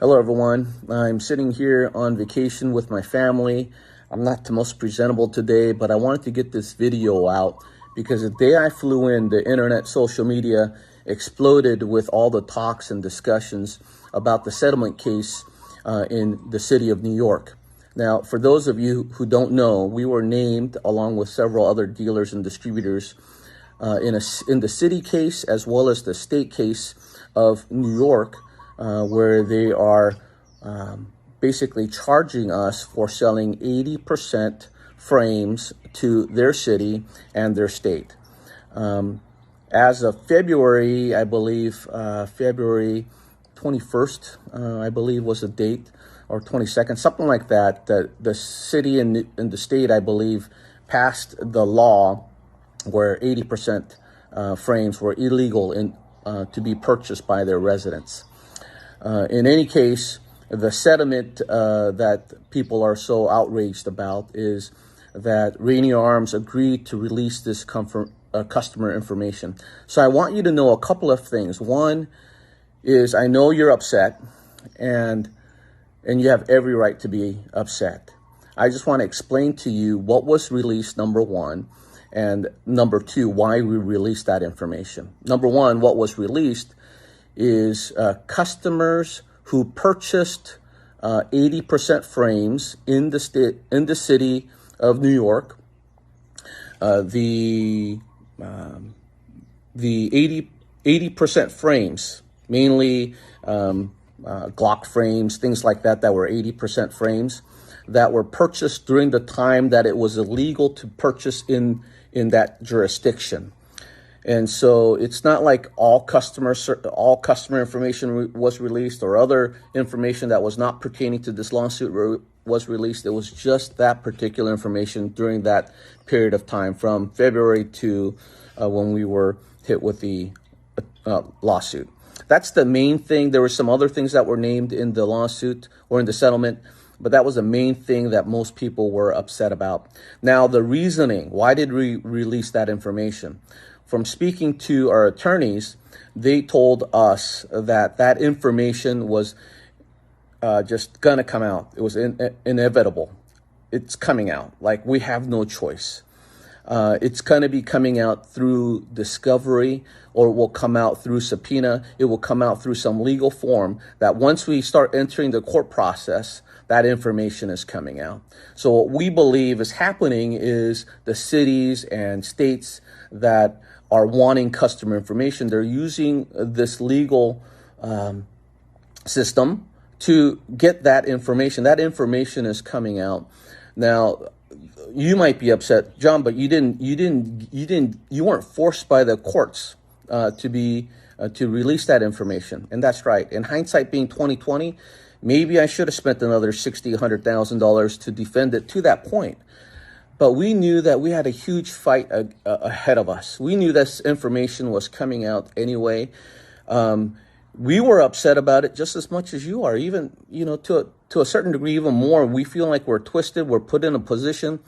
Hello everyone. I'm sitting here on vacation with my family. I'm not the most presentable today, but I wanted to get this video out because the day I flew in, the internet, social media exploded with all the talks and discussions about the settlement case in the city of New York. Now, for those of you who don't know, we were named along with several other dealers and distributors in the city case as well as the state case of New York, where they are basically charging us for selling 80% frames to their city and their state. As of February, I believe, February 21st, I believe was the date, or 22nd, something like that, the city and the state, I believe, passed the law where 80% frames were illegal to be purchased by their residents. In any case, the settlement that people are so outraged about is that Rainier Arms agreed to release this customer information. So I want you to know a couple of things. One is, I know you're upset, and you have every right to be upset. I just want to explain to you what was released, number one, and number two, why we released that information. Number one, what was released is customers who purchased 80% frames in the city of New York. The 80% frames, mainly Glock frames, things like that were 80% frames that were purchased during the time that it was illegal to purchase in that jurisdiction. And so it's not like all customer information was released, or other information that was not pertaining to this lawsuit was released. It was just that particular information during that period of time from February to when we were hit with the lawsuit. That's the main thing. There were some other things that were named in the lawsuit or in the settlement, but that was the main thing that most people were upset about. Now, the reasoning, why did we release that information? From speaking to our attorneys, they told us that that information was just going to come out. It was inevitable. It's coming out. Like, we have no choice. It's going to be coming out through discovery, or it will come out through subpoena. It will come out through some legal form that once we start entering the court process, that information is coming out. So what we believe is happening is the cities and states that are wanting customer information, they're using this legal system to get that information. That information is coming out. Now, you might be upset, John, but you weren't forced by the courts to release that information. And that's right. In hindsight, being 2020, maybe I should have spent another $60,000, $100,000 to defend it to that point. But we knew that we had a huge fight ahead of us. We knew this information was coming out anyway. We were upset about it just as much as you are, even, to a certain degree, even more. We feel like we're twisted, we're put in a position,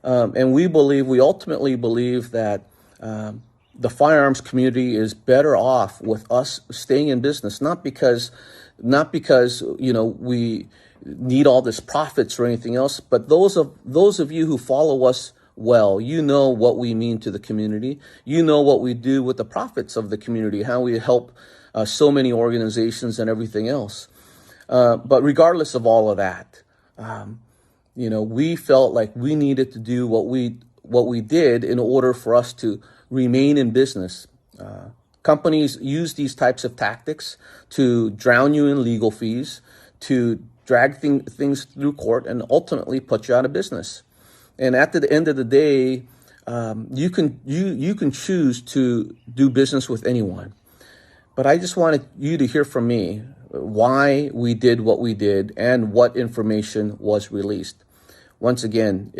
and we ultimately believe that the firearms community is better off with us staying in business, not because we need all this profits or anything else, but those of you who follow us well, you know what we mean to the community. You know what we do with the profits of the community, how we help so many organizations and everything else. But regardless of all of that, we felt like we needed to do what we did in order for us to remain in business. Companies use these types of tactics to drown you in legal fees, to drag things through court, and ultimately put you out of business. And at the end of the day, you can choose to do business with anyone. But I just wanted you to hear from me why we did what we did and what information was released. Once again,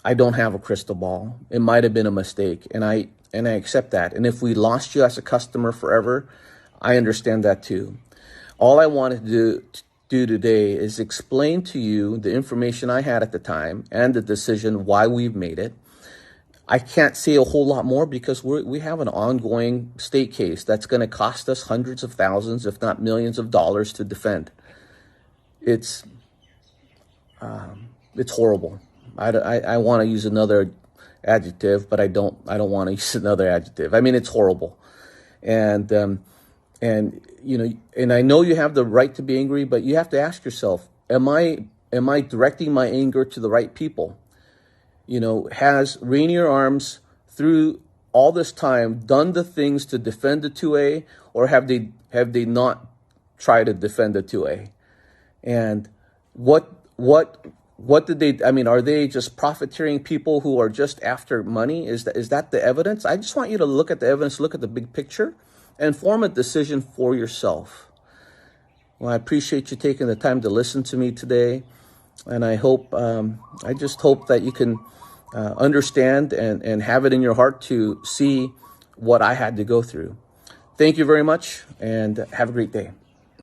I don't have a crystal ball. It might have been a mistake, and I accept that. And if we lost you as a customer forever, I understand that too. All I wanted to do today is explain to you the information I had at the time and the decision why we've made it. I can't say a whole lot more because we have an ongoing state case that's going to cost us hundreds of thousands, if not millions of dollars to defend. It's horrible. I want to use another adjective, but I don't want to use another adjective. I mean, it's horrible. And you know, and I know you have the right to be angry, but you have to ask yourself, am I directing my anger to the right people? You know, has Rainier Arms through all this time done the things to defend the 2A, or have they not tried to defend the 2A? And what did they, I mean, are they just profiteering people who are just after money? Is that the evidence? I just want you to look at the evidence, look at the big picture, and form a decision for yourself. Well, I appreciate you taking the time to listen to me today. And I hope, I just hope that you can understand and have it in your heart to see what I had to go through. Thank you very much, and have a great day.